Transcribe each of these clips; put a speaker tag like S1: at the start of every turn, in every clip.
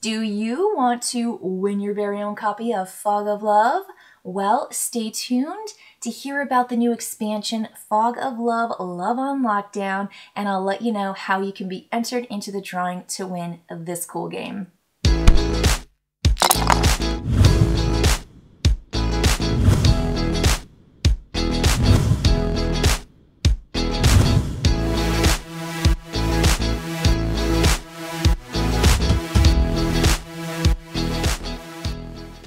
S1: Do you want to win your very own copy of Fog of Love? Well, stay tuned to hear about the new expansion, Fog of Love, Love on Lockdown, and I'll let you know how you can be entered into the drawing to win this cool game.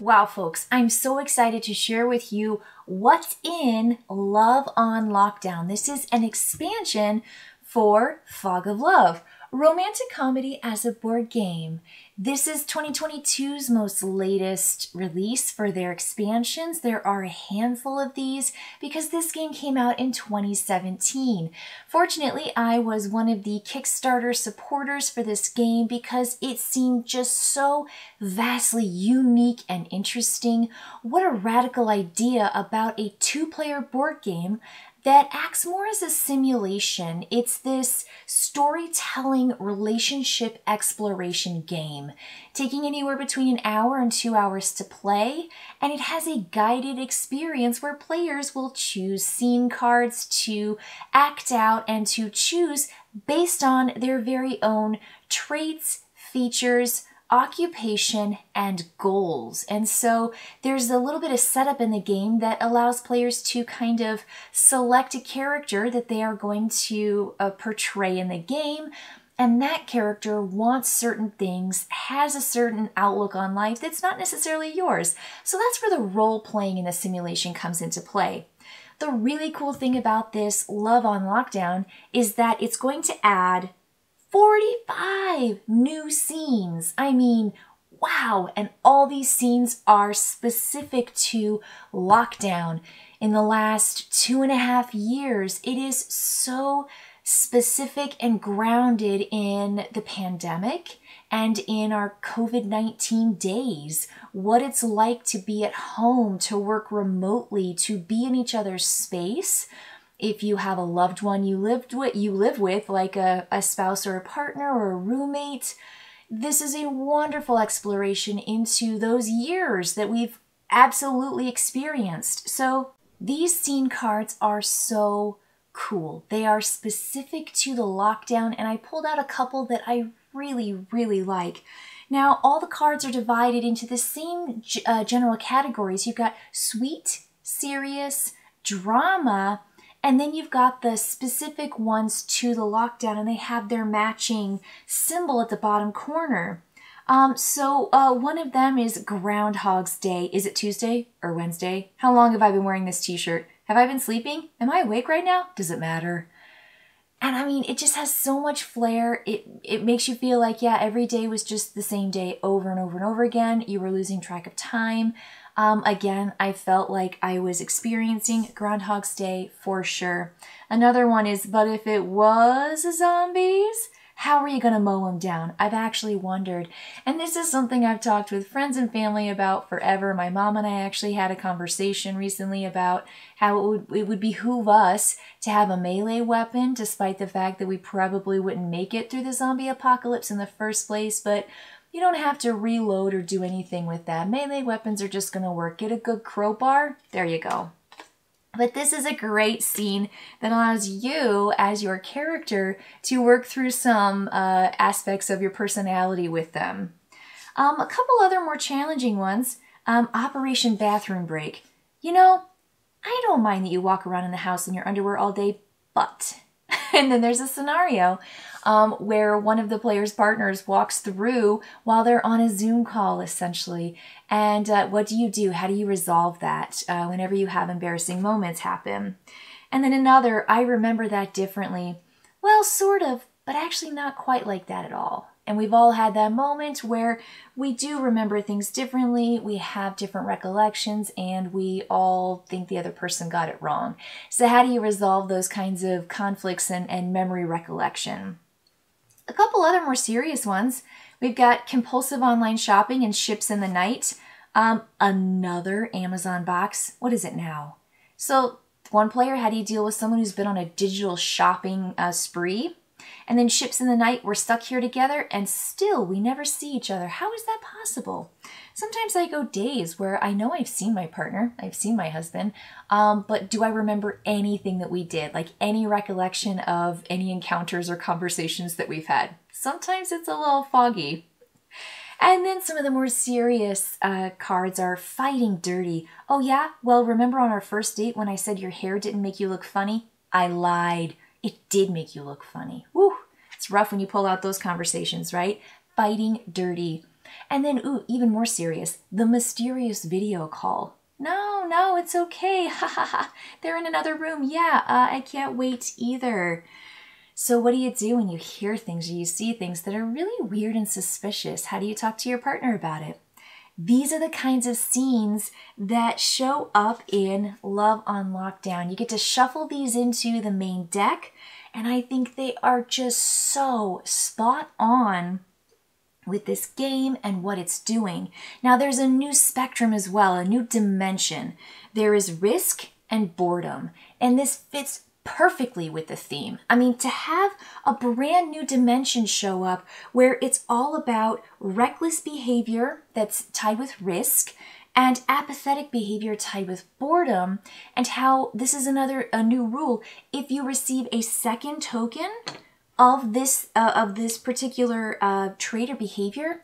S1: Wow, folks, I'm so excited to share with you what's in Love on Lockdown. This is an expansion for Fog of Love, romantic comedy as a board game. This is 2022's most latest release for their expansions. There are a handful of these because this game came out in 2017. Fortunately, I was one of the Kickstarter supporters for this game because it seemed just so vastly unique and interesting. What a radical idea about a two-player board game that acts more as a simulation. It's this storytelling relationship exploration game, taking anywhere between an hour and 2 hours to play, and it has a guided experience where players will choose scene cards to act out and to choose based on their very own traits, features, occupation, and goals. And so there's a little bit of setup in the game that allows players to kind of select a character that they are going to portray in the game. And that character wants certain things, has a certain outlook on life that's not necessarily yours. So that's where the role-playing in the simulation comes into play. The really cool thing about this Love on Lockdown is that it's going to add 45 new scenes. I mean, wow. And all these scenes are specific to lockdown. In the last 2.5 years, it is so specific and grounded in the pandemic and in our COVID-19 days, what it's like to be at home, to work remotely, to be in each other's space. If you have a loved one you live with, like a spouse or a partner or a roommate, this is a wonderful exploration into those years that we've absolutely experienced. So these scene cards are so cool. They are specific to the lockdown, and I pulled out a couple that I really, really like. Now, all the cards are divided into the same general categories. You've got sweet, serious, drama, and then you've got the specific ones to the lockdown, and they have their matching symbol at the bottom corner. One of them is Groundhog's Day. Is it Tuesday or Wednesday? How long have I been wearing this t-shirt? Have I been sleeping? Am I awake right now? Does it matter? And I mean, it just has so much flair. It makes you feel like, yeah, every day was just the same day over and over and over again. You were losing track of time. Again, I felt like I was experiencing Groundhog's Day for sure. Another one is, but if it was zombies, how are you going to mow them down? I've actually wondered. And this is something I've talked with friends and family about forever. My mom and I actually had a conversation recently about how it would behoove us to have a melee weapon, despite the fact that we probably wouldn't make it through the zombie apocalypse in the first place. But you don't have to reload or do anything with that. Melee weapons are just going to work. Get a good crowbar. There you go. But this is a great scene that allows you, as your character, to work through some aspects of your personality with them. A couple other more challenging ones. Operation Bathroom Break. You know, I don't mind that you walk around in the house in your underwear all day, but... And then there's a scenario where one of the player's partners walks through while they're on a Zoom call, essentially. And what do you do? How do you resolve that whenever you have embarrassing moments happen? And then another, I remember that differently. Well, sort of, but actually not quite like that at all. And we've all had that moment where we do remember things differently, we have different recollections, and we all think the other person got it wrong. So how do you resolve those kinds of conflicts and memory recollection? A couple other more serious ones. We've got compulsive online shopping and ships in the night. Another Amazon box. What is it now? So one player, how do you deal with someone who's been on a digital shopping spree? And then ships in the night, we're stuck here together and still we never see each other. How is that possible? Sometimes I go days where I know I've seen my partner, I've seen my husband, but do I remember anything that we did? Like any recollection of any encounters or conversations that we've had? Sometimes it's a little foggy. And then some of the more serious cards are fighting dirty. Oh yeah? Well, remember on our first date when I said your hair didn't make you look funny? I lied. It did make you look funny. Woo! It's rough when you pull out those conversations, right? Fighting dirty. And then, ooh, even more serious, the mysterious video call. No, it's okay. Ha ha ha. They're in another room. Yeah, I can't wait either. So what do you do when you hear things or you see things that are really weird and suspicious? How do you talk to your partner about it? These are the kinds of scenes that show up in Love on Lockdown. You get to shuffle these into the main deck, and I think they are just so spot on with this game and what it's doing. Now there's a new spectrum as well, a new dimension. There is risk and boredom, and this fits perfectly with the theme. I mean, to have a brand new dimension show up where it's all about reckless behavior that's tied with risk and apathetic behavior tied with boredom, and how this is a new rule. If you receive a second token of this particular trait or behavior,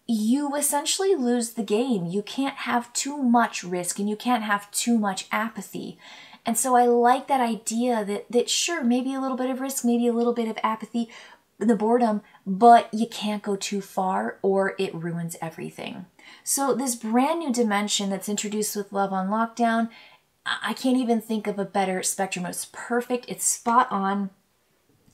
S1: you essentially lose the game. You can't have too much risk and you can't have too much apathy. And so I like that idea that sure, maybe a little bit of risk, maybe a little bit of apathy, the boredom, but you can't go too far or it ruins everything. So this brand new dimension that's introduced with Love on Lockdown, I can't even think of a better spectrum. It's perfect, it's spot on.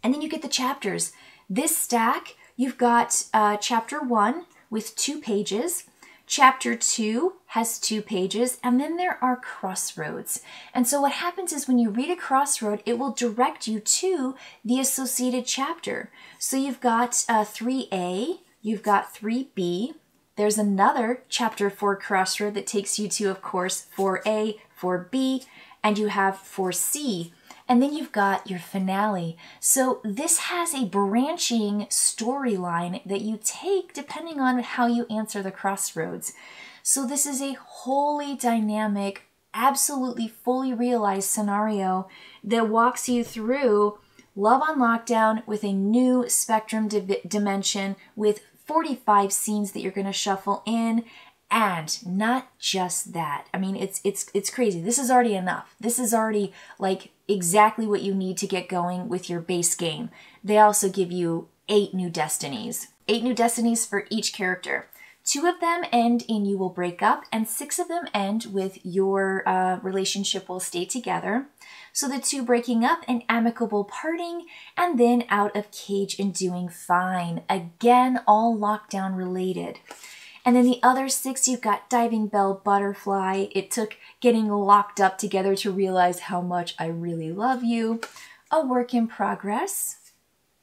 S1: And then you get the chapters. This stack, you've got chapter 1 with 2 pages. Chapter 2 has 2 pages, and then there are crossroads. And so what happens is when you read a crossroad, it will direct you to the associated chapter. So you've got 3A, you've got 3B. There's another chapter 4 crossroad that takes you to, of course, 4A, 4B, and you have 4C. And then you've got your finale. So this has a branching storyline that you take depending on how you answer the crossroads. So this is a wholly dynamic, absolutely fully realized scenario that walks you through Love on Lockdown with a new spectrum dimension with 45 scenes that you're going to shuffle in. And not just that. I mean, it's crazy. This is already enough. This is already like exactly what you need to get going with your base game. They also give you 8 new destinies. 8 new destinies for each character. 2 of them end in you will break up, and 6 of them end with your relationship will stay together. So the 2 breaking up, an amicable parting, and then out of cage and doing fine. Again, all lockdown related. And then the other 6, you've got Diving Bell, Butterfly. It took getting locked up together to realize how much I really love you. A Work in Progress.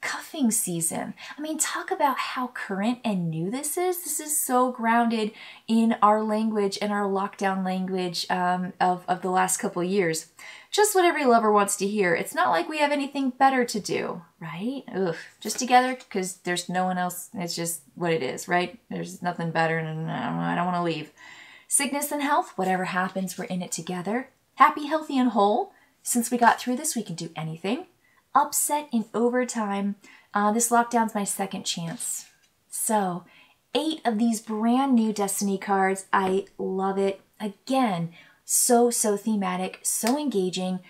S1: Cuffing Season. I mean, talk about how current and new this is. This is so grounded in our language and our lockdown language of the last couple of years. Just what every lover wants to hear. It's not like we have anything better to do, right? Ugh, just together because there's no one else. It's just what it is, right? There's nothing better and I don't want to leave. Sickness and health, whatever happens, we're in it together. Happy, healthy, and whole. Since we got through this, we can do anything. Upset in overtime. This lockdown's my second chance. So 8 of these brand new Destiny cards. I love it. Again, so thematic, so engaging.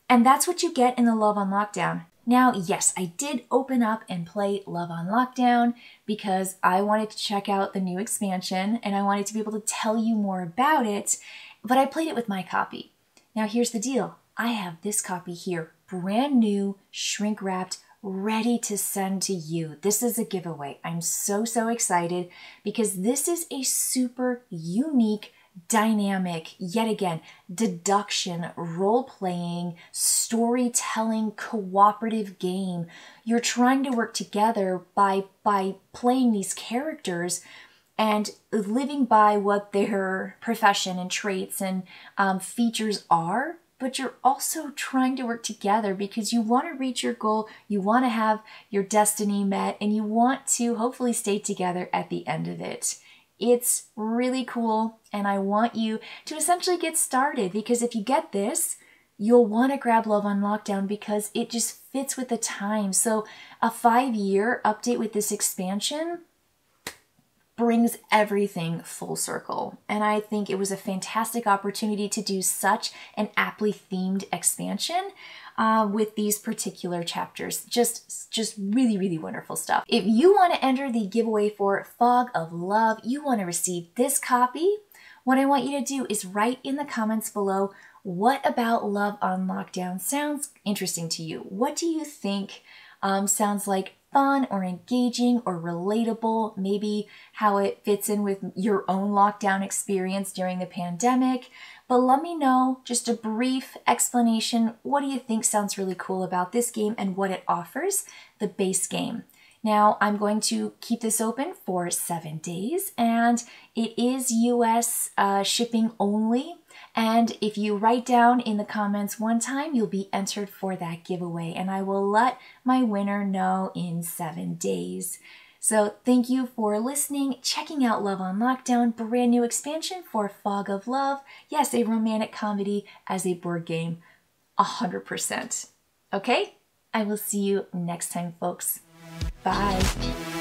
S1: And that's what you get in the Love on Lockdown. Now, yes, I did open up and play Love on Lockdown because I wanted to check out the new expansion and I wanted to be able to tell you more about it, but I played it with my copy. Now, here's the deal. I have this copy here, brand new, shrink wrapped, ready to send to you. This is a giveaway. I'm so excited because this is a super unique, dynamic, yet again, deduction, role-playing, storytelling, cooperative game. You're trying to work together by playing these characters and living by what their profession and traits and features are but you're also trying to work together because you want to reach your goal, you want to have your destiny met, and you want to hopefully stay together at the end of it. It's really cool, and I want you to essentially get started, because if you get this, you'll want to grab Love on Lockdown because it just fits with the time. So a 5-year update with this expansion brings everything full circle. And I think it was a fantastic opportunity to do such an aptly themed expansion with these particular chapters. Just really, really wonderful stuff. If you want to enter the giveaway for Fog of Love, you want to receive this copy, what I want you to do is write in the comments below, what about Love on Lockdown sounds interesting to you? What do you think sounds like fun or engaging or relatable? Maybe how it fits in with your own lockdown experience during the pandemic. But let me know, just a brief explanation. What do you think sounds really cool about this game and what it offers, the base game? Now, I'm going to keep this open for 7 days, and it is US shipping only. And if you write down in the comments one time, you'll be entered for that giveaway, and I will let my winner know in 7 days. So thank you for listening, checking out Love on Lockdown, brand new expansion for Fog of Love. Yes, a romantic comedy as a board game, 100%. Okay, I will see you next time, folks. Bye.